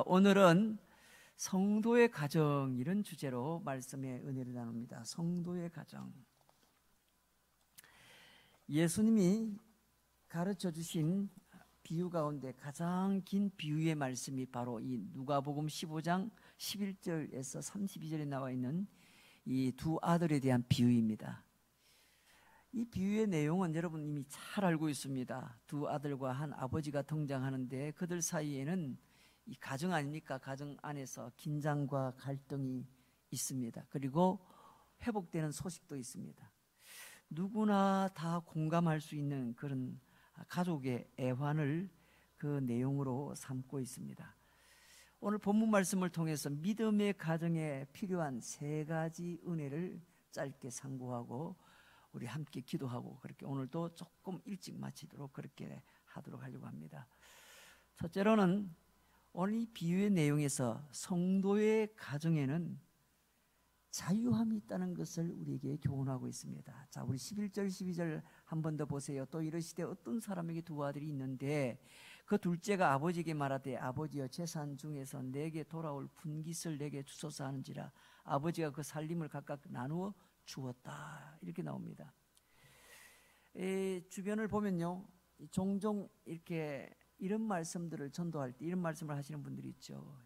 오늘은 성도의 가정, 이런 주제로 말씀의 은혜를 나눕니다. 성도의 가정. 예수님이 가르쳐 주신 비유 가운데 가장 긴 비유의 말씀이 바로 이 누가복음 15장 11절에서 32절에 나와 있는 이 두 아들에 대한 비유입니다. 이 비유의 내용은 여러분 이미 잘 알고 있습니다. 두 아들과 한 아버지가 등장하는데 그들 사이에는 이 가정 아닙니까? 가정 안에서 긴장과 갈등이 있습니다. 그리고 회복되는 소식도 있습니다. 누구나 다 공감할 수 있는 그런 가족의 애환을 그 내용으로 삼고 있습니다. 오늘 본문 말씀을 통해서 믿음의 가정에 필요한 세 가지 은혜를 짧게 상고하고 우리 함께 기도하고 그렇게 오늘도 조금 일찍 마치도록 그렇게 하도록 하려고 합니다. 첫째로는 오늘 이 비유의 내용에서 성도의 가정에는 자유함이 있다는 것을 우리에게 교훈하고 있습니다. 자, 우리 11절 12절 한 번 더 보세요. 또 이르시되 어떤 사람에게 두 아들이 있는데 그 둘째가 아버지에게 말하되 아버지여 재산 중에서 내게 돌아올 분깃을 내게 주소서 하는지라 아버지가 그 살림을 각각 나누어 주었다. 이렇게 나옵니다. 주변을 보면요, 종종 이렇게 이런 말씀들을 전도할 때 이런 말씀을 하시는 분들이 있죠.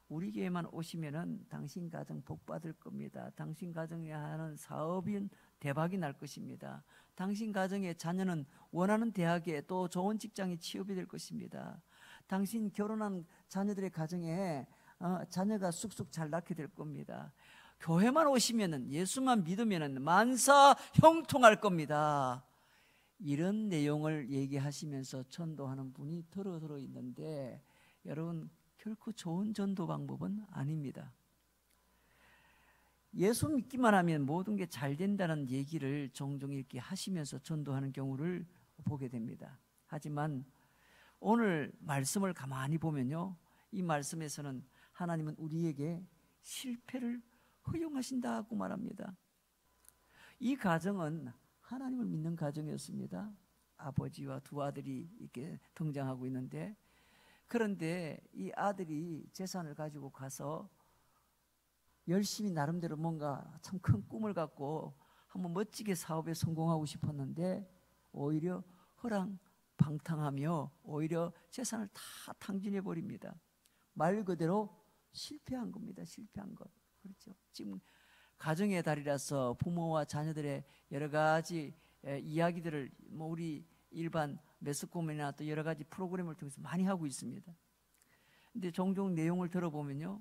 우리 교회만 오시면은 당신 가정 복 받을 겁니다. 당신 가정에 하는 사업인 대박이 날 것입니다. 당신 가정의 자녀는 원하는 대학에 또 좋은 직장에 취업이 될 것입니다. 당신 결혼한 자녀들의 가정에 자녀가 쑥쑥 잘 낳게 될 겁니다. 교회만 오시면은 예수만 믿으면은 만사 형통할 겁니다. 이런 내용을 얘기하시면서 전도하는 분이 들어 있는데 여러분 결코 좋은 전도 방법은 아닙니다. 예수 믿기만 하면 모든 게 잘 된다는 얘기를 종종 이렇게 하시면서 전도하는 경우를 보게 됩니다. 하지만 오늘 말씀을 가만히 보면요, 이 말씀에서는 하나님은 우리에게 실패를 허용하신다고 말합니다. 이 가정은 하나님을 믿는 가정이었습니다. 아버지와 두 아들이 이렇게 등장하고 있는데, 그런데 이 아들이 재산을 가지고 가서 열심히 나름대로 뭔가 참 큰 꿈을 갖고 한번 멋지게 사업에 성공하고 싶었는데 오히려 허랑방탕하며 오히려 재산을 다 탕진해 버립니다. 말 그대로 실패한 겁니다. 실패한 것. 그렇죠. 지금 가정의 달이라서 부모와 자녀들의 여러 가지 이야기들을 뭐 우리 일반 매스컴이나 또 여러 가지 프로그램을 통해서 많이 하고 있습니다. 근데 종종 내용을 들어보면요,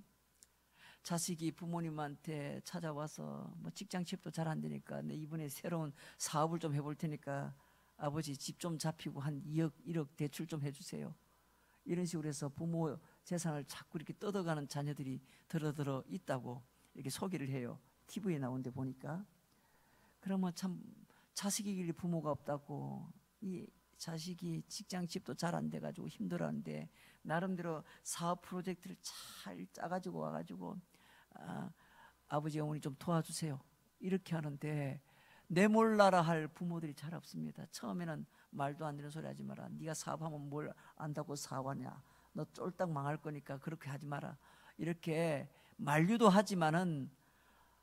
자식이 부모님한테 찾아와서 뭐 직장 취업도 잘 안 되니까 내 이번에 새로운 사업을 좀 해볼 테니까 아버지 집 좀 잡히고 한 2억 1억 대출 좀 해주세요. 이런 식으로 해서 부모 재산을 자꾸 이렇게 뜯어가는 자녀들이 들어 있다고 이렇게 소개를 해요. TV에 나오는데 보니까. 그러면 참 자식이길 부모가 없다고, 이 자식이 직장 취업도 잘 안 돼가지고 힘들어하는데 나름대로 사업 프로젝트를 잘 짜가지고 와가지고 아버지 어머니 좀 도와주세요 이렇게 하는데 내 몰라라 할 부모들이 잘 없습니다. 처음에는 말도 안 되는 소리 하지 마라. 네가 사업하면 뭘 안다고 사업하냐. 너 쫄딱 망할 거니까 그렇게 하지 마라. 이렇게 만류도 하지만은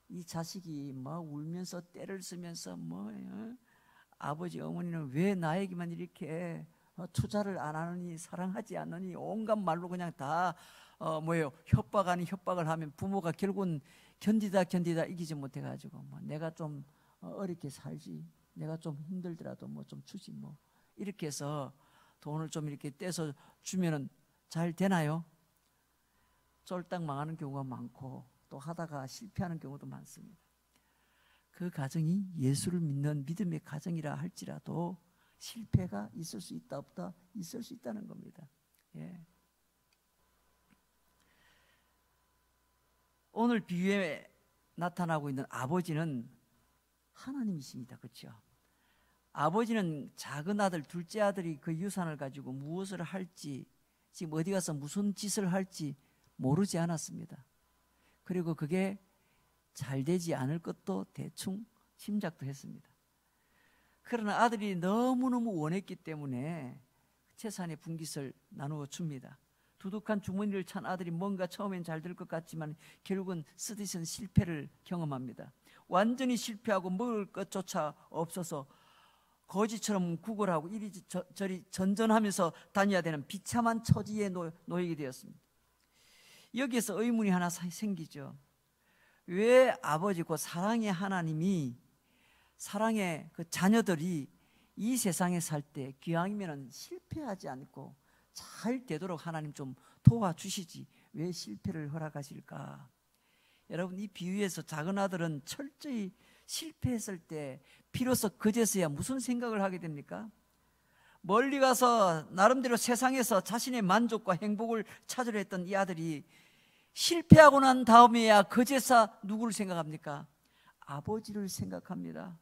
이 자식이 막 울면서 떼를 쓰면서 아버지 어머니는 왜 나에게만 이렇게 투자를 안 하느니 사랑하지 않느니 온갖 말로 그냥 다 협박 아닌 협박을 하면 부모가 결국은 견디다 이기지 못해가지고 내가 좀 어렵게 살지, 내가 좀 힘들더라도 좀 주지 이렇게 해서 돈을 좀 이렇게 떼서 주면은 잘 되나요? 쫄딱 망하는 경우가 많고 또 하다가 실패하는 경우도 많습니다. 그 가정이 예수를 믿는 믿음의 가정이라 할지라도 실패가 있을 수 있다 없다? 있을 수 있다는 겁니다. 예. 오늘 비유에 나타나고 있는 아버지는 하나님이십니다. 그렇죠? 아버지는 작은 아들, 둘째 아들이 그 유산을 가지고 무엇을 할지, 지금 어디 가서 무슨 짓을 할지 모르지 않았습니다. 그리고 그게 잘 되지 않을 것도 대충 짐작도 했습니다. 그러나 아들이 너무너무 원했기 때문에 재산의 분깃을 나누어 줍니다. 두둑한 주머니를 찬 아들이 뭔가 처음엔 잘 될 것 같지만 결국은 쓰디쓴 실패를 경험합니다. 완전히 실패하고 먹을 것조차 없어서 거지처럼 구걸하고 이리저리 전전하면서 다녀야 되는 비참한 처지에 놓이게 되었습니다. 여기에서 의문이 하나 생기죠. 왜 아버지고 사랑의 하나님이, 사랑의 그 자녀들이 이 세상에 살 때 기왕이면 실패하지 않고 잘 되도록 하나님 좀 도와주시지 왜 실패를 허락하실까? 여러분, 이 비유에서 작은 아들은 철저히 실패했을 때 비로소 그제서야 무슨 생각을 하게 됩니까? 멀리 가서 나름대로 세상에서 자신의 만족과 행복을 찾으려 했던 이 아들이 실패하고 난 다음에야 그제서 누구를 생각합니까? 아버지를 생각합니다.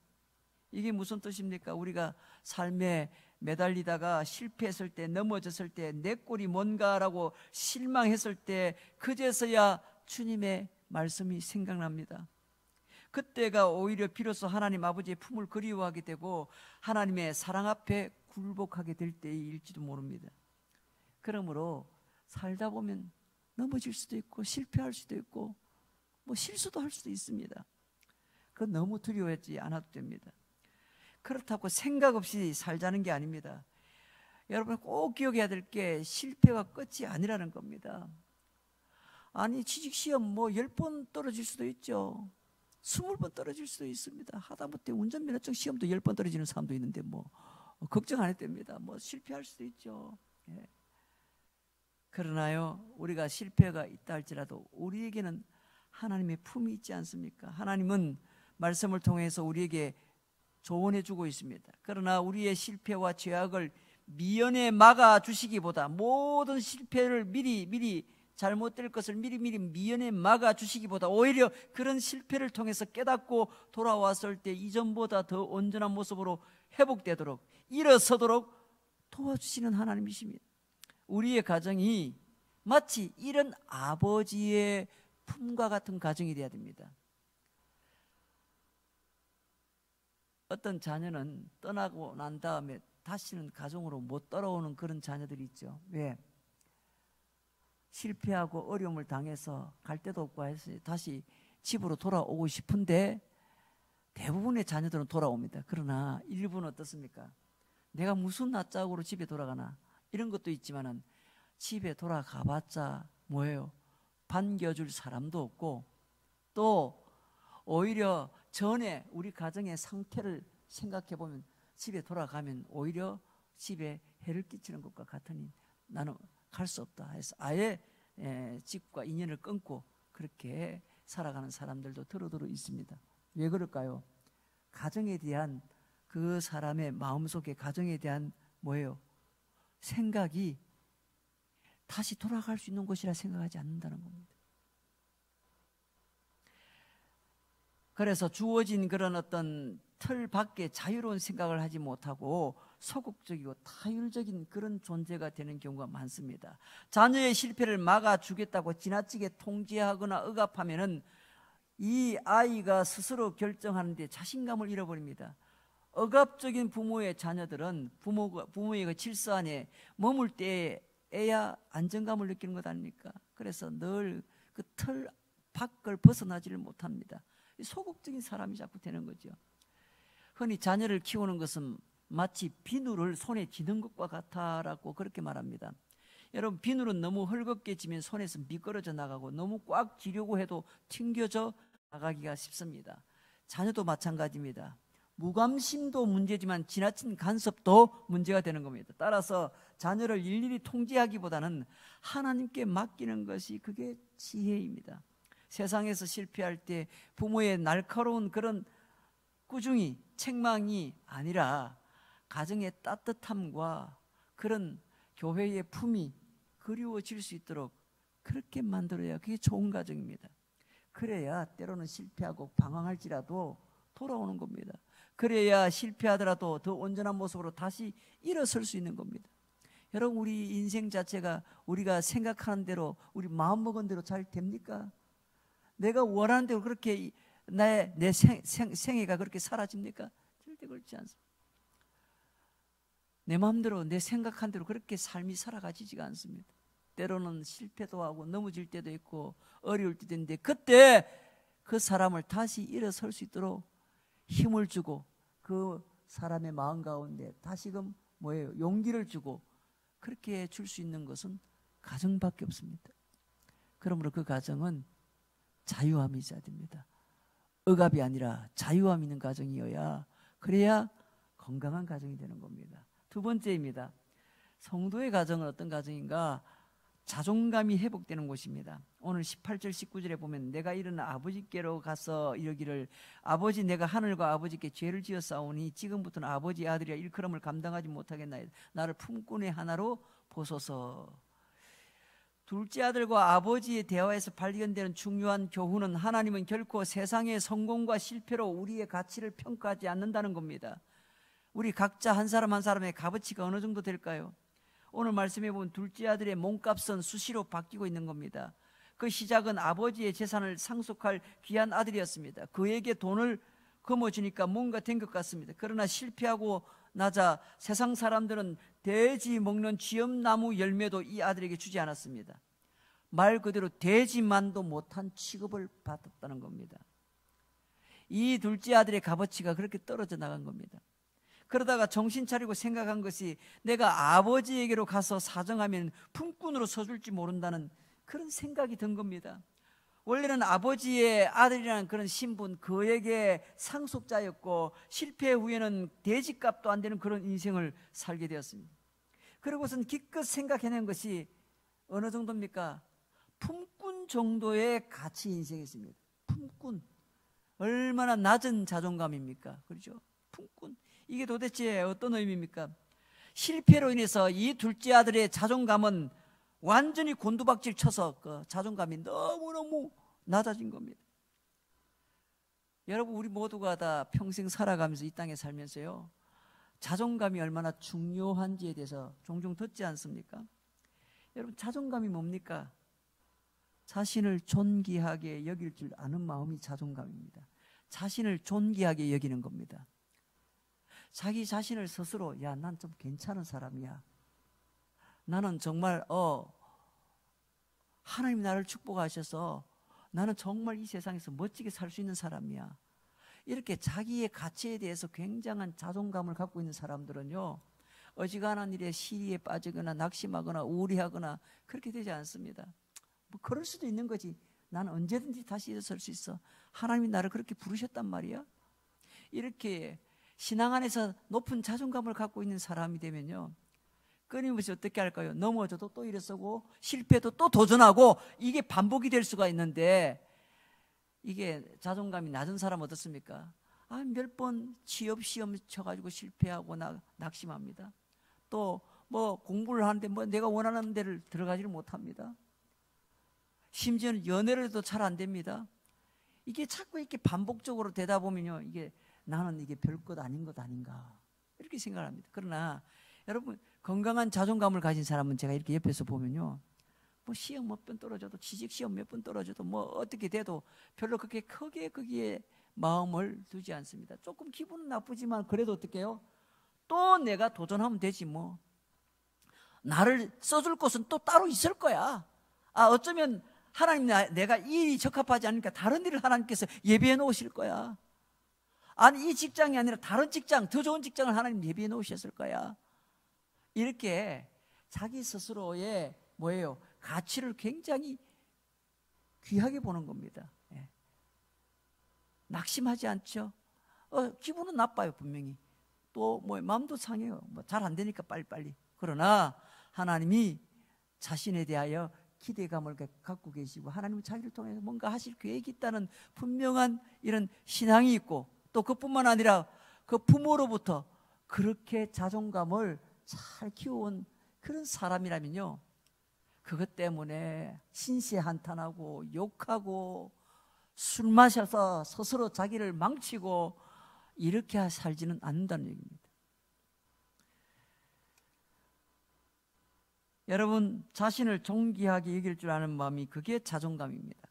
이게 무슨 뜻입니까? 우리가 삶에 매달리다가 실패했을 때, 넘어졌을 때, 내 꼴이 뭔가라고 실망했을 때 그제서야 주님의 말씀이 생각납니다. 그때가 오히려 비로소 하나님 아버지의 품을 그리워하게 되고 하나님의 사랑 앞에 굴복하게 될 때일지도 모릅니다. 그러므로 살다 보면 넘어질 수도 있고 실패할 수도 있고 뭐 실수도 할 수도 있습니다. 그건 너무 두려워하지 않아도 됩니다. 그렇다고 생각 없이 살자는 게 아닙니다. 여러분 꼭 기억해야 될 게 실패가 끝이 아니라는 겁니다. 아니 취직시험 뭐 10번 떨어질 수도 있죠. 20번 떨어질 수도 있습니다. 하다못해 운전면허증 시험도 10번 떨어지는 사람도 있는데 뭐 걱정 안 해도 됩니다. 뭐 실패할 수도 있죠. 예. 그러나요, 우리가 실패가 있다 할지라도 우리에게는 하나님의 품이 있지 않습니까? 하나님은 말씀을 통해서 우리에게 조언해 주고 있습니다. 그러나 우리의 실패와 죄악을 미연에 막아주시기보다, 모든 실패를 미리 잘못될 것을 미리 미연에 막아주시기보다 오히려 그런 실패를 통해서 깨닫고 돌아왔을 때 이전보다 더 온전한 모습으로 회복되도록, 일어서도록 도와주시는 하나님이십니다. 우리의 가정이 마치 이런 아버지의 품과 같은 가정이 되어야 됩니다. 어떤 자녀는 떠나고 난 다음에 다시는 가정으로 못 돌아오는 그런 자녀들이 있죠. 왜? 실패하고 어려움을 당해서 갈 데도 없고 해서 다시 집으로 돌아오고 싶은데 대부분의 자녀들은 돌아옵니다. 그러나 일부는 어떻습니까? 내가 무슨 낯짝으로 집에 돌아가나 이런 것도 있지만은 집에 돌아가봤자 뭐예요? 반겨줄 사람도 없고 또 오히려 전에 우리 가정의 상태를 생각해 보면 집에 돌아가면 오히려 집에 해를 끼치는 것과 같으니 나는 갈 수 없다 해서 아예 집과 인연을 끊고 그렇게 살아가는 사람들도 두루두루 있습니다. 왜 그럴까요? 가정에 대한 그 사람의 마음속에 가정에 대한 뭐예요? 생각이 다시 돌아갈 수 있는 곳이라 생각하지 않는다는 겁니다. 그래서 주어진 그런 어떤 틀 밖에 자유로운 생각을 하지 못하고 소극적이고 타율적인 그런 존재가 되는 경우가 많습니다. 자녀의 실패를 막아주겠다고 지나치게 통제하거나 억압하면은 이 아이가 스스로 결정하는데 자신감을 잃어버립니다. 억압적인 부모의 자녀들은 부모의 그 질서 안에 머물 때에야 안정감을 느끼는 것 아닙니까? 그래서 늘 그 틀 밖을 벗어나지를 못합니다. 소극적인 사람이 자꾸 되는 거죠. 흔히 자녀를 키우는 것은 마치 비누를 손에 쥐는 것과 같다라고 그렇게 말합니다. 여러분, 비누는 너무 헐겁게 쥐면 손에서 미끄러져 나가고 너무 꽉 쥐려고 해도 튕겨져 나가기가 쉽습니다. 자녀도 마찬가지입니다. 무감심도 문제지만 지나친 간섭도 문제가 되는 겁니다. 따라서 자녀를 일일이 통제하기보다는 하나님께 맡기는 것이 그게 지혜입니다. 세상에서 실패할 때 부모의 날카로운 그런 꾸중이, 책망이 아니라 가정의 따뜻함과 그런 교회의 품이 그리워질 수 있도록 그렇게 만들어야 그게 좋은 가정입니다. 그래야 때로는 실패하고 방황할지라도 돌아오는 겁니다. 그래야 실패하더라도 더 온전한 모습으로 다시 일어설 수 있는 겁니다. 여러분, 우리 인생 자체가 우리가 생각하는 대로, 우리 마음먹은 대로 잘 됩니까? 내가 원하는 대로 그렇게 내 생애가 그렇게 사라집니까? 절대 그렇지 않습니다. 내 마음대로 내 생각한 대로 그렇게 삶이 살아가지지가 않습니다. 때로는 실패도 하고 넘어질 때도 있고 어려울 때도 있는데, 그때 그 사람을 다시 일어설 수 있도록 힘을 주고 그 사람의 마음 가운데 다시금 용기를 주고 그렇게 줄 수 있는 것은 가정밖에 없습니다. 그러므로 그 가정은 자유함이 있어야 됩니다. 억압이 아니라 자유함 있는 가정이어야, 그래야 건강한 가정이 되는 겁니다. 두 번째입니다. 성도의 가정은 어떤 가정인가? 자존감이 회복되는 곳입니다. 오늘 18절 19절에 보면 내가 이르는 아버지께로 가서 이러기를 아버지 내가 하늘과 아버지께 죄를 지었사오니 지금부터는 아버지 아들이야 일컬음을 감당하지 못하겠나이다. 나를 품꾼의 하나로 보소서. 둘째 아들과 아버지의 대화에서 발견되는 중요한 교훈은 하나님은 결코 세상의 성공과 실패로 우리의 가치를 평가하지 않는다는 겁니다. 우리 각자 한 사람 한 사람의 값어치가 어느 정도 될까요? 오늘 말씀해 보면 둘째 아들의 몸값은 수시로 바뀌고 있는 겁니다. 그 시작은 아버지의 재산을 상속할 귀한 아들이었습니다. 그에게 돈을 거머쥐니까 뭔가 된 것 같습니다. 그러나 실패하고 나자 세상 사람들은 돼지 먹는 쥐엄나무 열매도 이 아들에게 주지 않았습니다. 말 그대로 돼지만도 못한 취급을 받았다는 겁니다. 이 둘째 아들의 값어치가 그렇게 떨어져 나간 겁니다. 그러다가 정신 차리고 생각한 것이 내가 아버지에게로 가서 사정하면 품꾼으로 서줄지 모른다는 그런 생각이 든 겁니다. 원래는 아버지의 아들이라는 그런 신분, 그에게 상속자였고 실패 후에는 돼지값도 안 되는 그런 인생을 살게 되었습니다. 그러고선 기껏 생각해낸 것이 어느 정도입니까? 품꾼 정도의 가치 인생이었습니다. 품꾼, 얼마나 낮은 자존감입니까? 그렇죠? 품꾼, 이게 도대체 어떤 의미입니까? 실패로 인해서 이 둘째 아들의 자존감은 완전히 곤두박질 쳐서 그 자존감이 너무너무 낮아진 겁니다. 여러분, 우리 모두가 다 평생 살아가면서 이 땅에 살면서요, 자존감이 얼마나 중요한지에 대해서 종종 듣지 않습니까? 여러분, 자존감이 뭡니까? 자신을 존귀하게 여길 줄 아는 마음이 자존감입니다. 자신을 존귀하게 여기는 겁니다. 자기 자신을 스스로, 야, 난 좀 괜찮은 사람이야. 나는 정말 하나님 나를 축복하셔서 나는 정말 이 세상에서 멋지게 살 수 있는 사람이야. 이렇게 자기의 가치에 대해서 굉장한 자존감을 갖고 있는 사람들은요, 어지간한 일에 시리에 빠지거나 낙심하거나 우울해하거나 그렇게 되지 않습니다. 뭐 그럴 수도 있는 거지. 나는 언제든지 다시 일어설 수 있어. 하나님이 나를 그렇게 부르셨단 말이야. 이렇게 신앙 안에서 높은 자존감을 갖고 있는 사람이 되면요, 끊임없이 어떻게 할까요? 넘어져도 또 일어서고 실패도 또 도전하고, 이게 반복이 될 수가 있는데, 이게 자존감이 낮은 사람 어떻습니까? 몇 번 취업 시험 쳐가지고 실패하고 낙심합니다. 또 뭐 공부를 하는데 뭐 내가 원하는 데를 들어가지를 못합니다. 심지어는 연애를 해도 잘 안 됩니다. 이게 자꾸 이렇게 반복적으로 되다 보면요, 이게 나는 이게 별것 아닌 것 아닌가 이렇게 생각을 합니다. 그러나 여러분, 건강한 자존감을 가진 사람은 제가 이렇게 옆에서 보면요, 뭐 시험 몇 번 떨어져도, 취직 시험 몇 번 떨어져도, 뭐 어떻게 돼도 별로 그렇게 크게 거기에 마음을 두지 않습니다. 조금 기분은 나쁘지만 그래도 어떻게 해요? 또 내가 도전하면 되지 뭐. 나를 써줄 곳은 또 따로 있을 거야. 어쩌면 하나님, 내가 이 일이 적합하지 않으니까 다른 일을 하나님께서 예비해 놓으실 거야. 아니, 이 직장이 아니라 다른 직장, 더 좋은 직장을 하나님 예비해 놓으셨을 거야. 이렇게 자기 스스로의 가치를 굉장히 귀하게 보는 겁니다. 예. 낙심하지 않죠. 기분은 나빠요, 분명히. 또 마음도 상해요. 잘 안 되니까 빨리빨리. 그러나 하나님이 자신에 대하여 기대감을 갖고 계시고, 하나님은 자기를 통해서 뭔가 하실 계획이 있다는 분명한 이런 신앙이 있고, 또 그뿐만 아니라 그 부모로부터 그렇게 자존감을 잘 키워온 그런 사람이라면요, 그것 때문에 신세한탄하고 욕하고 술 마셔서 스스로 자기를 망치고 이렇게 살지는 않는다는 얘기입니다. 여러분, 자신을 존귀하게 여길 줄 아는 마음이, 그게 자존감입니다.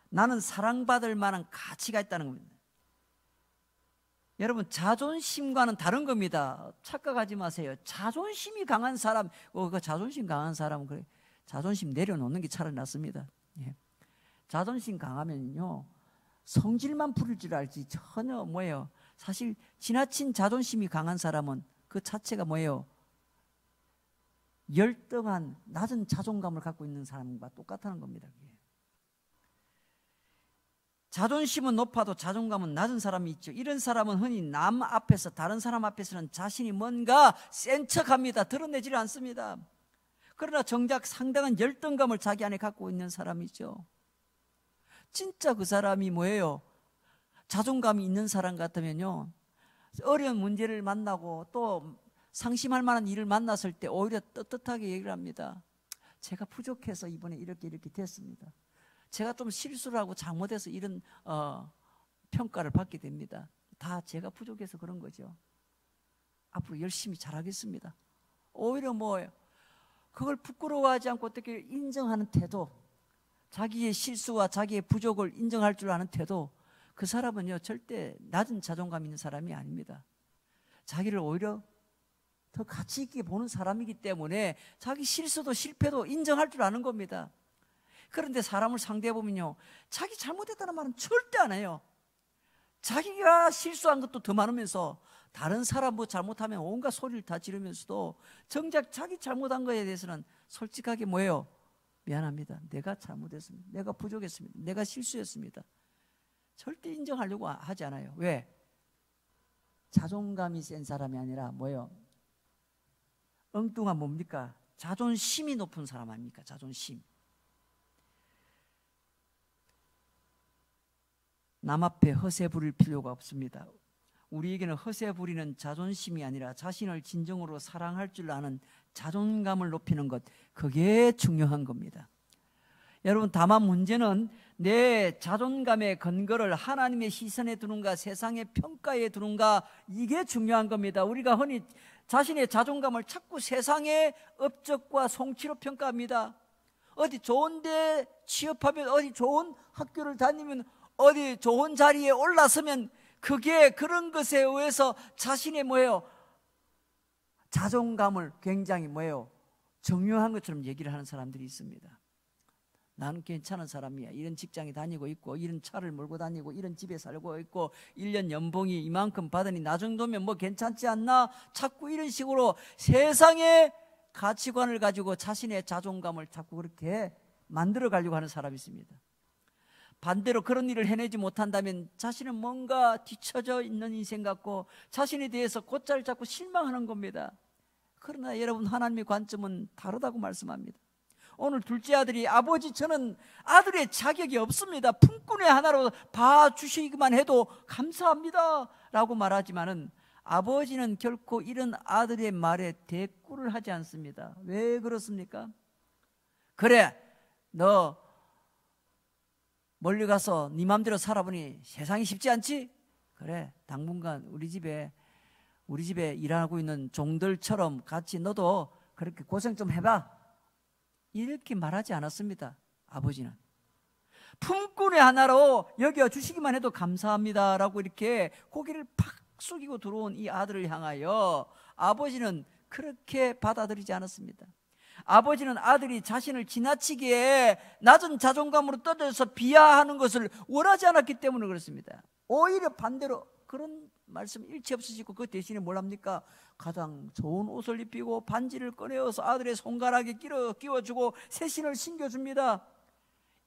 나는 사랑받을 만한 가치가 있다는 겁니다. 여러분, 자존심과는 다른 겁니다. 착각하지 마세요. 자존심이 강한 사람, 그 자존심 강한 사람은 그래, 자존심 내려놓는 게 차라리 낫습니다. 예. 자존심 강하면요 성질만 부릴 줄 알지 전혀 뭐예요. 사실 지나친 자존심이 강한 사람은 그 자체가 뭐예요. 열등한 낮은 자존감을 갖고 있는 사람과 똑같다는 겁니다. 자존심은 높아도 자존감은 낮은 사람이 있죠. 이런 사람은 흔히 남 앞에서 다른 사람 앞에서는 자신이 뭔가 센 척합니다. 드러내질 않습니다. 그러나 정작 상당한 열등감을 자기 안에 갖고 있는 사람이죠. 진짜 그 사람이 뭐예요? 자존감이 있는 사람 같으면요 어려운 문제를 만나고 또 상심할 만한 일을 만났을 때 오히려 떳떳하게 얘기를 합니다. 제가 부족해서 이번에 이렇게 됐습니다. 제가 좀 실수를 하고 잘못해서 이런 평가를 받게 됩니다. 다 제가 부족해서 그런 거죠. 앞으로 열심히 잘하겠습니다. 오히려 뭐예요? 그걸 부끄러워하지 않고 어떻게 인정하는 태도, 자기의 실수와 자기의 부족을 인정할 줄 아는 태도, 그 사람은요 절대 낮은 자존감 있는 사람이 아닙니다. 자기를 오히려 더 가치 있게 보는 사람이기 때문에 자기 실수도 실패도 인정할 줄 아는 겁니다. 그런데 사람을 상대해 보면요 자기 잘못했다는 말은 절대 안 해요. 자기가 실수한 것도 더 많으면서 다른 사람 뭐 잘못하면 온갖 소리를 다 지르면서도 정작 자기 잘못한 거에 대해서는 솔직하게 뭐예요? 미안합니다. 내가 잘못했습니다. 내가 부족했습니다. 내가 실수했습니다. 절대 인정하려고 하지 않아요. 왜? 자존감이 센 사람이 아니라 뭐예요? 엉뚱한 뭡니까? 자존심이 높은 사람 아닙니까? 자존심. 남 앞에 허세 부릴 필요가 없습니다. 우리에게는 허세 부리는 자존심이 아니라 자신을 진정으로 사랑할 줄 아는 자존감을 높이는 것, 그게 중요한 겁니다. 여러분, 다만 문제는 내 자존감의 근거를 하나님의 시선에 두는가 세상의 평가에 두는가, 이게 중요한 겁니다. 우리가 흔히 자신의 자존감을 자꾸 세상의 업적과 성취로 평가합니다. 어디 좋은 데 취업하면, 어디 좋은 학교를 다니면, 어디 좋은 자리에 올라서면 그게 그런 것에 의해서 자신의 뭐예요? 자존감을 굉장히 뭐예요? 정요한 것처럼 얘기를 하는 사람들이 있습니다. 나는 괜찮은 사람이야. 이런 직장에 다니고 있고, 이런 차를 몰고 다니고, 이런 집에 살고 있고, 1년 연봉이 이만큼 받으니 나 정도면 뭐 괜찮지 않나? 자꾸 이런 식으로 세상의 가치관을 가지고 자신의 자존감을 자꾸 그렇게 만들어 가려고 하는 사람이 있습니다. 반대로 그런 일을 해내지 못한다면 자신은 뭔가 뒤처져 있는 인생 같고 자신에 대해서 곧잘 자꾸 실망하는 겁니다. 그러나 여러분, 하나님의 관점은 다르다고 말씀합니다. 오늘 둘째 아들이, 아버지 저는 아들의 자격이 없습니다. 품꾼의 하나로 봐주시기만 해도 감사합니다 라고 말하지만은 아버지는 결코 이런 아들의 말에 대꾸를 하지 않습니다. 왜 그렇습니까? 그래, 너 멀리 가서 네 맘대로 살아보니 세상이 쉽지 않지? 그래, 당분간 우리 집에 일하고 있는 종들처럼 같이 너도 그렇게 고생 좀 해봐, 이렇게 말하지 않았습니다. 아버지는 품꾼의 하나로 여겨주시기만 해도 감사합니다 라고 이렇게 고개를 팍 숙이고 들어온 이 아들을 향하여 아버지는 그렇게 받아들이지 않았습니다. 아버지는 아들이 자신을 지나치게 낮은 자존감으로 떨어져서 비하하는 것을 원하지 않았기 때문에 그렇습니다. 오히려 반대로 그런 말씀 일치 없으시고 그 대신에 뭘 합니까? 가장 좋은 옷을 입히고 반지를 꺼내어서 아들의 손가락에 끼워주고 새신을 신겨줍니다.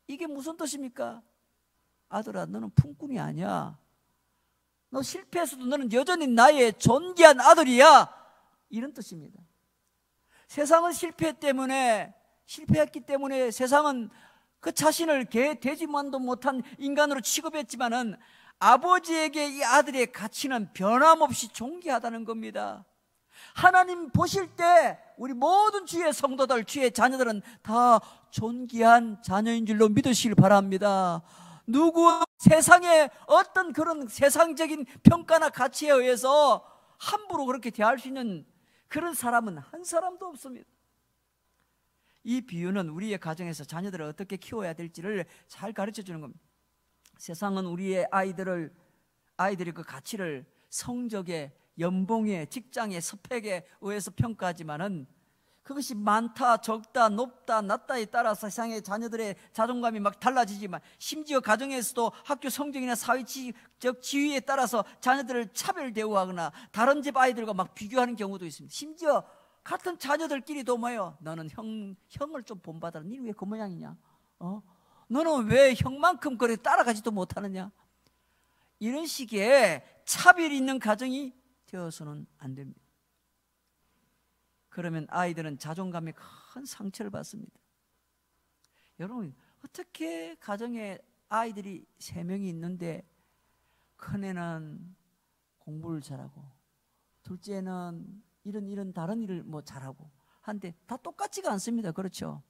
이게 무슨 뜻입니까? 아들아, 너는 품꾼이 아니야. 너 실패해서도 너는 여전히 나의 존귀한 아들이야, 이런 뜻입니다. 세상은 실패했기 때문에 세상은 그 자신을 되지만도 못한 인간으로 취급했지만은 아버지에게 이 아들의 가치는 변함없이 존귀하다는 겁니다. 하나님 보실 때 우리 모든 주의 성도들, 주의 자녀들은 다 존귀한 자녀인 줄로 믿으시길 바랍니다. 누구 세상의 어떤 그런 세상적인 평가나 가치에 의해서 함부로 그렇게 대할 수 있는 그런 사람은 한 사람도 없습니다. 이 비유는 우리의 가정에서 자녀들을 어떻게 키워야 될지를 잘 가르쳐 주는 겁니다. 세상은 우리의 아이들의 그 가치를 성적에, 연봉에, 직장의 스펙에 의해서 평가하지만은 그것이 많다, 적다, 높다, 낮다에 따라서 세상의 자녀들의 자존감이 막 달라지지만, 심지어 가정에서도 학교 성적이나 사회적 지위에 따라서 자녀들을 차별 대우하거나 다른 집 아이들과 막 비교하는 경우도 있습니다. 심지어 같은 자녀들끼리도 뭐예요? 너는 형을 좀 본받아라. 니 왜 그 모양이냐? 너는 왜 형만큼 그래 따라가지도 못하느냐? 이런 식의 차별이 있는 가정이 되어서는 안 됩니다. 그러면 아이들은 자존감에 큰 상처를 받습니다. 여러분, 어떻게 가정에 아이들이 3명이 있는데 큰애는 공부를 잘하고 둘째는 이런 다른 일을 뭐 잘하고 한데 다 똑같지가 않습니다. 그렇죠?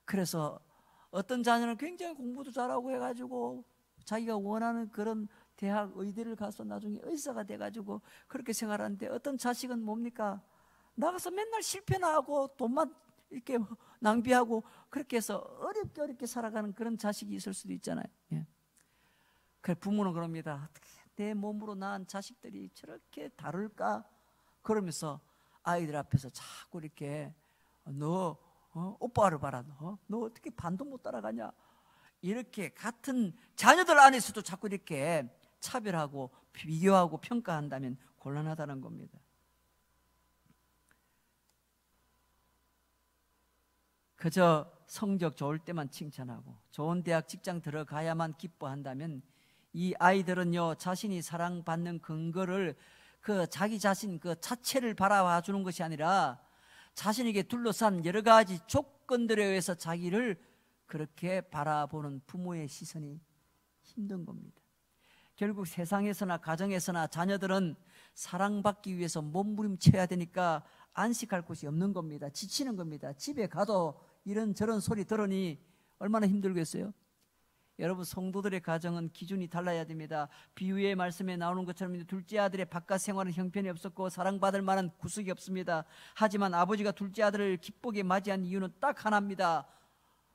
그래서 어떤 자녀는 굉장히 공부도 잘하고 해가지고 자기가 원하는 그런 대학 의대를 가서 나중에 의사가 돼가지고 그렇게 생활하는데, 어떤 자식은 뭡니까? 나가서 맨날 실패나 하고 돈만 이렇게 낭비하고 그렇게 해서 어렵게 살아가는 그런 자식이 있을 수도 있잖아요. 예. 그래서 부모는 그럽니다. 어떻게 내 몸으로 낳은 자식들이 저렇게 다를까? 그러면서 아이들 앞에서 자꾸 이렇게 너 오빠를 봐라. 너 어떻게 반도 못 따라가냐? 이렇게 같은 자녀들 안에서도 자꾸 이렇게 차별하고 비교하고 평가한다면 곤란하다는 겁니다. 그저 성적 좋을 때만 칭찬하고 좋은 대학 직장 들어가야만 기뻐한다면 이 아이들은요, 자신이 사랑받는 근거를 자기 자신 그 자체를 바라봐 주는 것이 아니라 자신에게 둘러싼 여러 가지 조건들에 의해서 자기를 그렇게 바라보는 부모의 시선이 힘든 겁니다. 결국 세상에서나 가정에서나 자녀들은 사랑받기 위해서 몸부림쳐야 되니까 안식할 곳이 없는 겁니다. 지치는 겁니다. 집에 가도 이런저런 소리 들으니 얼마나 힘들겠어요? 여러분, 성도들의 가정은 기준이 달라야 됩니다. 비유의 말씀에 나오는 것처럼 둘째 아들의 바깥 생활은 형편이 없었고 사랑받을 만한 구석이 없습니다. 하지만 아버지가 둘째 아들을 기쁘게 맞이한 이유는 딱 하나입니다.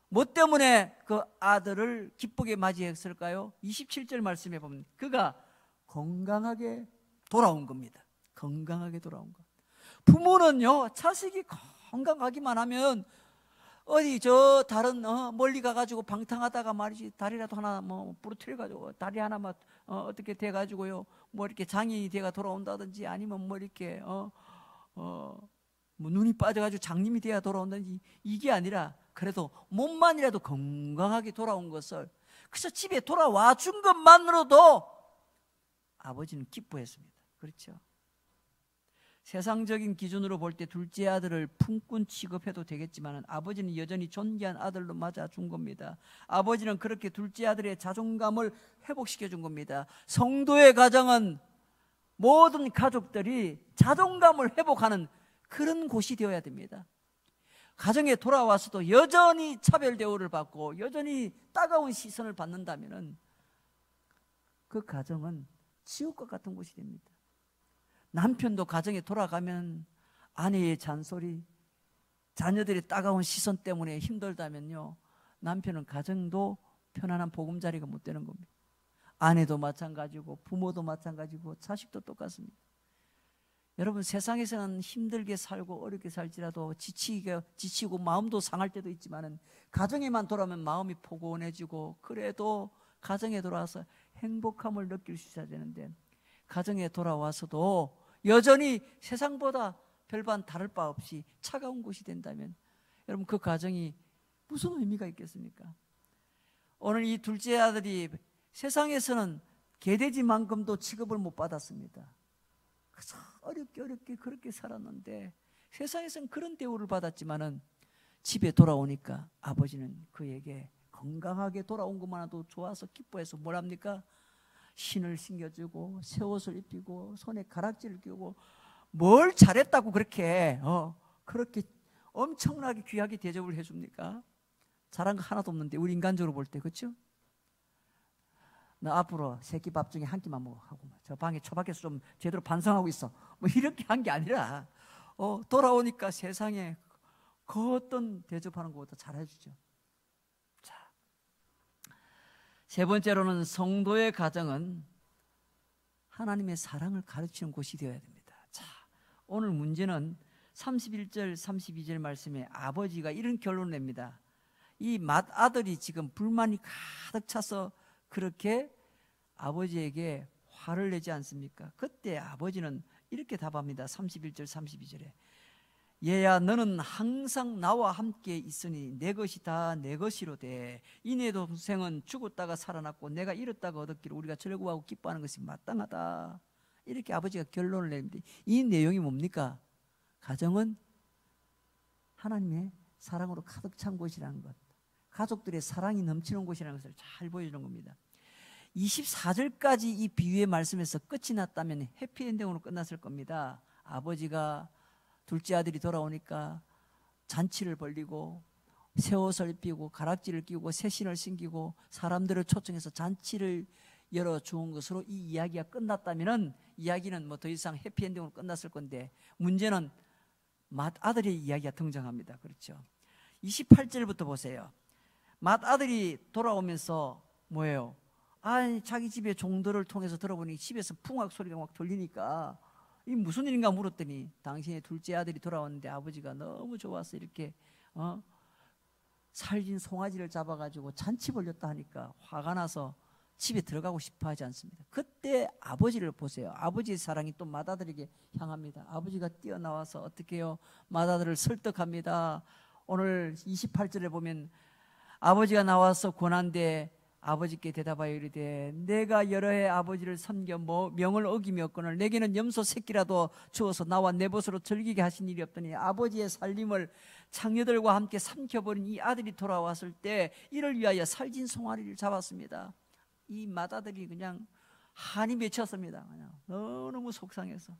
뭐 때문에 그 아들을 기쁘게 맞이했을까요? 27절 말씀에 보면 그가 건강하게 돌아온 겁니다. 건강하게 돌아온 것. 부모는요, 자식이 건강하기만 하면 어디 저 다른 멀리 가가지고 방탕하다가 말이지 다리라도 하나 뭐 부러뜨려가지고 다리 하나만 어떻게 돼가지고요 뭐 이렇게 장애인이 돼가 돌아온다든지 아니면 뭐 이렇게 뭐 눈이 빠져가지고 장님이 돼야 돌아온다든지 이게 아니라 그래도 몸만이라도 건강하게 돌아온 것을 그래서 집에 돌아와 준 것만으로도 아버지는 기뻐했습니다. 그렇죠? 세상적인 기준으로 볼 때 둘째 아들을 품꾼 취급해도 되겠지만 아버지는 여전히 존귀한 아들로 맞아준 겁니다. 아버지는 그렇게 둘째 아들의 자존감을 회복시켜 준 겁니다. 성도의 가정은 모든 가족들이 자존감을 회복하는 그런 곳이 되어야 됩니다. 가정에 돌아와서도 여전히 차별 대우를 받고 여전히 따가운 시선을 받는다면 그 가정은 지옥과 같은 곳이 됩니다. 남편도 가정에 돌아가면 아내의 잔소리, 자녀들의 따가운 시선 때문에 힘들다면요, 남편은 가정도 편안한 보금자리가 못 되는 겁니다. 아내도 마찬가지고 부모도 마찬가지고 자식도 똑같습니다. 여러분, 세상에서는 힘들게 살고 어렵게 살지라도 지치고 마음도 상할 때도 있지만 가정에만 돌아오면 마음이 포근해지고 그래도 가정에 돌아와서 행복함을 느낄 수 있어야 되는데 가정에 돌아와서도 여전히 세상보다 별반 다를 바 없이 차가운 곳이 된다면 여러분, 그 가정이 무슨 의미가 있겠습니까? 오늘 이 둘째 아들이 세상에서는 개돼지만큼도 취급을 못 받았습니다. 그래서 어렵게 그렇게 살았는데 세상에서는 그런 대우를 받았지만은 집에 돌아오니까 아버지는 그에게 건강하게 돌아온 것만으로도 좋아서 기뻐해서 뭐랍니까? 신을 신겨주고 새 옷을 입히고 손에 가락지를 끼우고 뭘 잘했다고 그렇게 엄청나게 귀하게 대접을 해줍니까? 잘한 거 하나도 없는데 우리 인간적으로 볼 때, 그렇죠? 너 앞으로 새끼 밥 중에 한 끼만 먹어 하고 저 방에 처박혀서 좀 제대로 반성하고 있어 뭐 이렇게 한 게 아니라 돌아오니까 세상에 그 어떤 대접하는 것보다 잘해주죠. 자, 세 번째로는 성도의 가정은 하나님의 사랑을 가르치는 곳이 되어야 됩니다. 자, 오늘 문제는 31절 32절 말씀에 아버지가 이런 결론을 냅니다. 이 맏아들이 지금 불만이 가득 차서 그렇게 아버지에게 화를 내지 않습니까? 그때 아버지는 이렇게 답합니다. 31절 32절에 얘야 너는 항상 나와 함께 있으니 내 것이 다 내 것이로되 이 내 동생은 죽었다가 살아났고 내가 잃었다가 얻었기를 우리가 즐거워하고 기뻐하는 것이 마땅하다. 이렇게 아버지가 결론을 내는데 이 내용이 뭡니까? 가정은 하나님의 사랑으로 가득 찬 곳이라는 것, 가족들의 사랑이 넘치는 곳이라는 것을 잘 보여주는 겁니다. 24절까지 이 비유의 말씀에서 끝이 났다면 해피엔딩으로 끝났을 겁니다. 아버지가 둘째 아들이 돌아오니까 잔치를 벌리고 새 옷을 입히고 가락지를 끼우고 새 신을 신기고 사람들을 초청해서 잔치를 열어주은 것으로 이 이야기가 끝났다면 이야기는 뭐 더 이상 해피엔딩으로 끝났을 건데 문제는 맏아들의 이야기가 등장합니다. 그렇죠? 28절부터 보세요. 맏아들이 돌아오면서 뭐예요? 자기 집의 종들을 통해서 들어보니 집에서 풍악 소리가 막 들리니까 이 무슨 일인가 물었더니 당신의 둘째 아들이 돌아왔는데 아버지가 너무 좋아서 이렇게 살진 송아지를 잡아가지고 잔치 벌렸다 하니까 화가 나서 집에 들어가고 싶어 하지 않습니다. 그때 아버지를 보세요. 아버지의 사랑이 또 맏아들에게 향합니다. 아버지가 뛰어나와서 어떻게 해요? 맏아들을 설득합니다. 오늘 28절에 보면 아버지가 나와서 권한대 아버지께 대답하여 이르되 내가 여러 해 아버지를 섬겨 명을 어기며거늘 내게는 염소 새끼라도 주어서 나와 내 벗으로 즐기게 하신 일이 없더니 아버지의 살림을 창녀들과 함께 삼켜버린 이 아들이 돌아왔을 때 이를 위하여 살진 송아리를 잡았습니다. 이 맏아들이 그냥 한이 맺혔습니다. 그냥 너무 속상해서.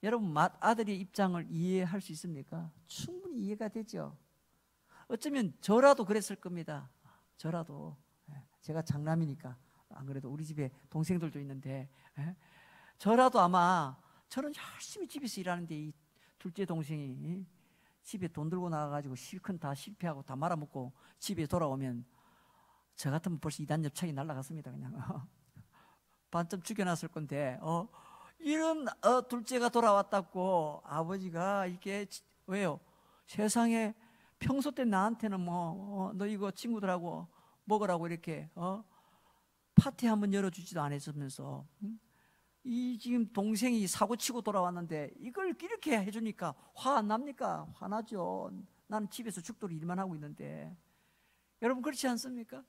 여러분 맏아들의 입장을 이해할 수 있습니까? 충분히 이해가 되죠. 어쩌면 저라도 그랬을 겁니다. 저라도. 제가 장남이니까 안 그래도 우리 집에 동생들도 있는데 저라도 아마 저는 열심히 집에서 일하는데 이 둘째 동생이 집에 돈 들고 나가가지고 실컷 다 실패하고 다 말아먹고 집에 돌아오면 저 같으면 벌써 2단 엽창이 날아갔습니다. 그냥 반쯤 죽여놨을 건데 이런 둘째가 돌아왔다고 아버지가 이게 왜요? 세상에 평소 때 나한테는 너 이거 친구들하고 먹으라고 이렇게 파티 한번 열어주지도 않았으면서 이 지금 동생이 사고치고 돌아왔는데 이걸 이렇게 해주니까 화 안 납니까? 화나죠. 나는 집에서 죽도록 일만 하고 있는데. 여러분 그렇지 않습니까?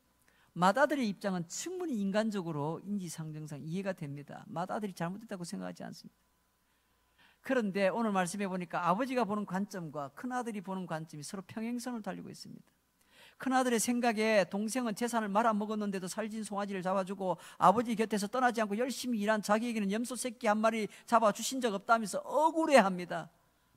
맏아들의 입장은 충분히 인간적으로 인지상정상 이해가 됩니다. 맏아들이 잘못했다고 생각하지 않습니다. 그런데 오늘 말씀해 보니까 아버지가 보는 관점과 큰아들이 보는 관점이 서로 평행선을 달리고 있습니다. 큰아들의 생각에 동생은 재산을 말아먹었는데도 살진 송아지를 잡아주고 아버지 곁에서 떠나지 않고 열심히 일한 자기에게는 염소 새끼 한 마리 잡아주신 적 없다면서 억울해합니다.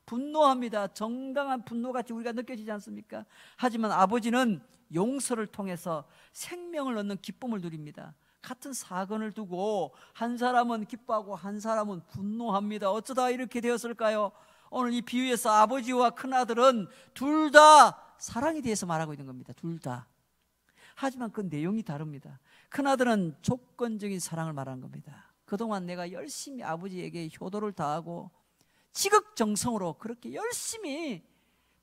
분노합니다. 정당한 분노같이 우리가 느껴지지 않습니까? 하지만 아버지는 용서를 통해서 생명을 얻는 기쁨을 누립니다. 같은 사건을 두고 한 사람은 기뻐하고 한 사람은 분노합니다. 어쩌다 이렇게 되었을까요? 오늘 이 비유에서 아버지와 큰아들은 둘 다 사랑에 대해서 말하고 있는 겁니다. 둘 다. 하지만 그 내용이 다릅니다. 큰아들은 조건적인 사랑을 말하는 겁니다. 그동안 내가 열심히 아버지에게 효도를 다하고 지극정성으로 그렇게 열심히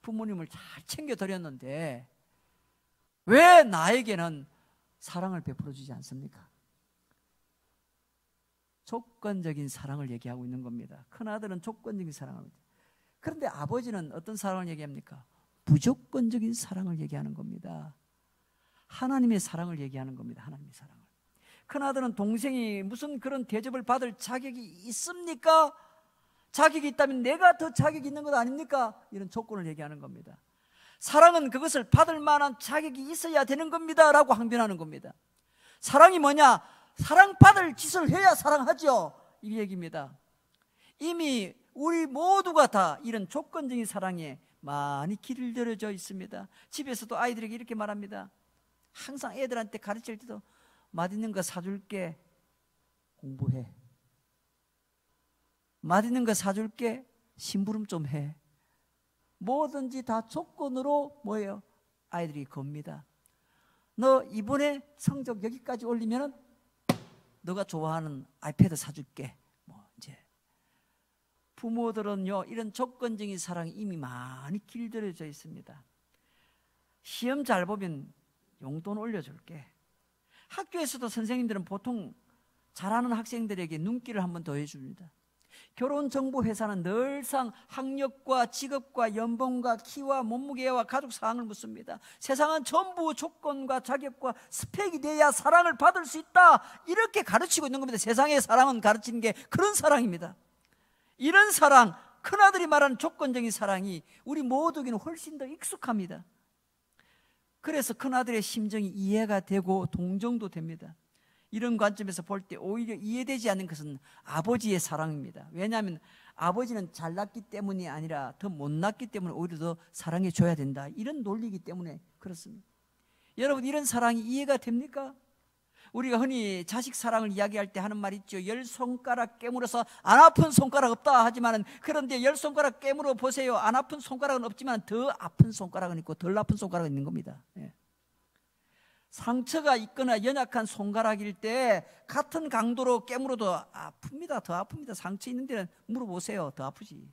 부모님을 잘 챙겨드렸는데 왜 나에게는 사랑을 베풀어 주지 않습니까? 조건적인 사랑을 얘기하고 있는 겁니다. 큰아들은 조건적인 사랑을 합니다. 그런데 아버지는 어떤 사랑을 얘기합니까? 무조건적인 사랑을 얘기하는 겁니다. 하나님의 사랑을 얘기하는 겁니다. 하나님의 사랑을. 큰아들은 동생이 무슨 그런 대접을 받을 자격이 있습니까? 자격이 있다면 내가 더 자격이 있는 것 아닙니까? 이런 조건을 얘기하는 겁니다. 사랑은 그것을 받을 만한 자격이 있어야 되는 겁니다 라고 항변하는 겁니다. 사랑이 뭐냐? 사랑받을 짓을 해야 사랑하죠. 이 얘기입니다. 이미 우리 모두가 다 이런 조건적인 사랑에 많이 길들여져 있습니다. 집에서도 아이들에게 이렇게 말합니다. 항상 애들한테 가르칠 때도 맛있는 거 사줄게, 공부해. 맛있는 거 사줄게, 심부름 좀 해. 뭐든지 다 조건으로 뭐예요? 아이들이 겁니다. 너 이번에 성적 여기까지 올리면 너가 좋아하는 아이패드 사줄게. 뭐 이제 부모들은요, 이런 조건적인 사랑이 이미 많이 길들여져 있습니다. 시험 잘 보면 용돈 올려줄게. 학교에서도 선생님들은 보통 잘하는 학생들에게 눈길을 한번 더 해줍니다. 결혼정보회사는 늘상 학력과 직업과 연봉과 키와 몸무게와 가족 사항을 묻습니다. 세상은 전부 조건과 자격과 스펙이 돼야 사랑을 받을 수 있다, 이렇게 가르치고 있는 겁니다. 세상의 사랑은 가르치는 게 그런 사랑입니다. 이런 사랑, 큰아들이 말하는 조건적인 사랑이 우리 모두에게는 훨씬 더 익숙합니다. 그래서 큰아들의 심정이 이해가 되고 동정도 됩니다. 이런 관점에서 볼 때 오히려 이해되지 않는 것은 아버지의 사랑입니다. 왜냐하면 아버지는 잘났기 때문이 아니라 더 못났기 때문에 오히려 더 사랑해줘야 된다, 이런 논리이기 때문에 그렇습니다. 여러분, 이런 사랑이 이해가 됩니까? 우리가 흔히 자식 사랑을 이야기할 때 하는 말 있죠. 10손가락 깨물어서 안 아픈 손가락 없다 하지만, 그런데 10손가락 깨물어 보세요. 안 아픈 손가락은 없지만 더 아픈 손가락은 있고 덜 아픈 손가락은 있는 겁니다. 예. 상처가 있거나 연약한 손가락일 때 같은 강도로 깨물어도 아픕니다. 더 아픕니다. 상처 있는 데는 물어보세요. 더 아프지.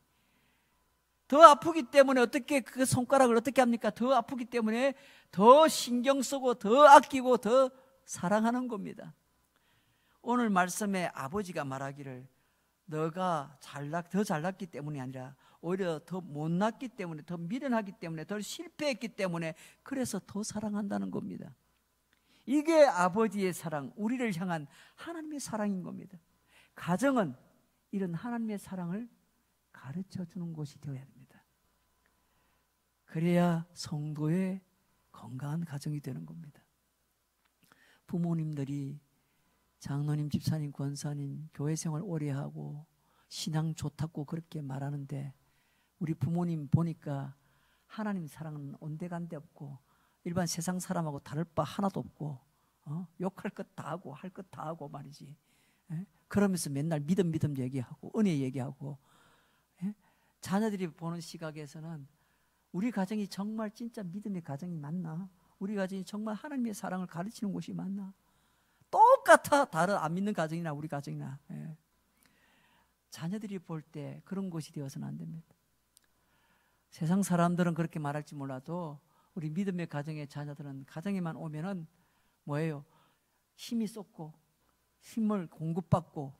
더 아프기 때문에 어떻게 그 손가락을 어떻게 합니까? 더 아프기 때문에 더 신경 쓰고 더 아끼고 더 사랑하는 겁니다. 오늘 말씀에 아버지가 말하기를 너가 더 잘났기 때문이 아니라 오히려 더 못났기 때문에, 더 미련하기 때문에, 더 실패했기 때문에 그래서 더 사랑한다는 겁니다. 이게 아버지의 사랑, 우리를 향한 하나님의 사랑인 겁니다. 가정은 이런 하나님의 사랑을 가르쳐주는 곳이 되어야 됩니다. 그래야 성도의 건강한 가정이 되는 겁니다. 부모님들이 장로님, 집사님, 권사님, 교회 생활 오래 하고 신앙 좋다고 그렇게 말하는데, 우리 부모님 보니까 하나님 사랑은 온데간데 없고 일반 세상 사람하고 다를 바 하나도 없고, 욕할 것 다 하고 할 것 다 하고 말이지. 그러면서 맨날 믿음 얘기하고 은혜 얘기하고. 자녀들이 보는 시각에서는 우리 가정이 정말 진짜 믿음의 가정이 맞나? 우리 가정이 정말 하나님의 사랑을 가르치는 곳이 맞나? 똑같아. 다른 안 믿는 가정이나 우리 가정이나. 자녀들이 볼 때 그런 곳이 되어서는 안 됩니다. 세상 사람들은 그렇게 말할지 몰라도 우리 믿음의 가정의 자녀들은 가정에만 오면은 뭐예요? 힘이 쏟고 힘을 공급받고,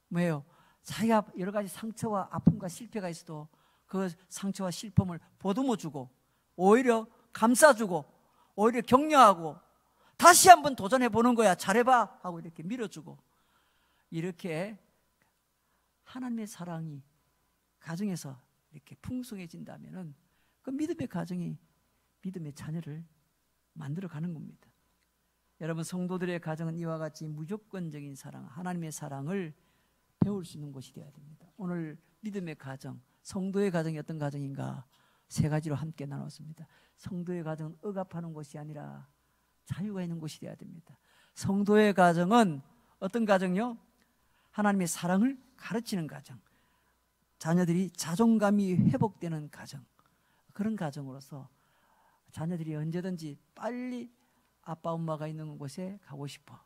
뭐예요? 자기가 여러 가지 상처와 아픔과 실패가 있어도 그 상처와 실패를 보듬어주고 오히려 감싸주고 오히려 격려하고 다시 한번 도전해보는 거야, 잘해봐 하고 이렇게 밀어주고, 이렇게 하나님의 사랑이 가정에서 이렇게 풍성해진다면은 그 믿음의 가정이 믿음의 자녀를 만들어가는 겁니다. 여러분, 성도들의 가정은 이와 같이 무조건적인 사랑, 하나님의 사랑을 배울 수 있는 곳이 되어야 됩니다. 오늘 믿음의 가정, 성도의 가정이 어떤 가정인가 3가지로 함께 나눴습니다. 성도의 가정은 억압하는 곳이 아니라 자유가 있는 곳이 되어야 됩니다. 성도의 가정은 어떤 가정요? 하나님의 사랑을 가르치는 가정, 자녀들이 자존감이 회복되는 가정, 그런 가정으로서 자녀들이 언제든지 빨리 아빠 엄마가 있는 곳에 가고 싶어.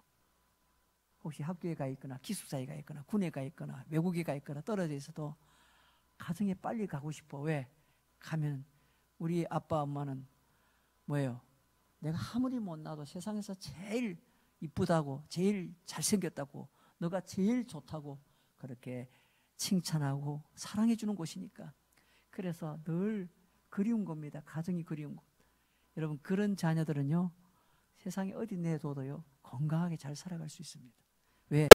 혹시 학교에 가 있거나 기숙사에 가 있거나 군에 가 있거나 외국에 가 있거나 떨어져 있어도 가정에 빨리 가고 싶어. 왜? 가면 우리 아빠 엄마는 뭐예요? 내가 아무리 못나도 세상에서 제일 이쁘다고, 제일 잘생겼다고, 너가 제일 좋다고 그렇게 칭찬하고 사랑해 주는 곳이니까. 그래서 늘 그리운 겁니다. 가정이 그리운 곳. 여러분, 그런 자녀들은요, 세상에 어디 내둬도요 건강하게 잘 살아갈 수 있습니다. 왜?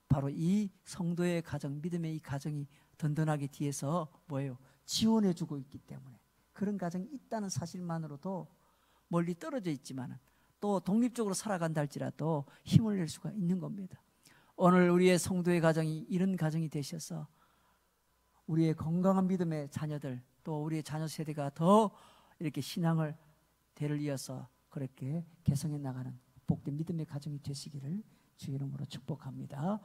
바로 이 성도의 가정, 믿음의 이 가정이 든든하게 뒤에서 뭐예요? 지원해 주고 있기 때문에. 그런 가정이 있다는 사실만으로도 멀리 떨어져 있지만 또 독립적으로 살아간다 할지라도 힘을 낼 수가 있는 겁니다. 오늘 우리의 성도의 가정이 이런 가정이 되셔서 우리의 건강한 믿음의 자녀들, 또 우리의 자녀 세대가 더 이렇게 신앙을 대를 이어서 그렇게 개성해 나가는 복된 믿음의 가정이 되시기를 주의 이름으로 축복합니다.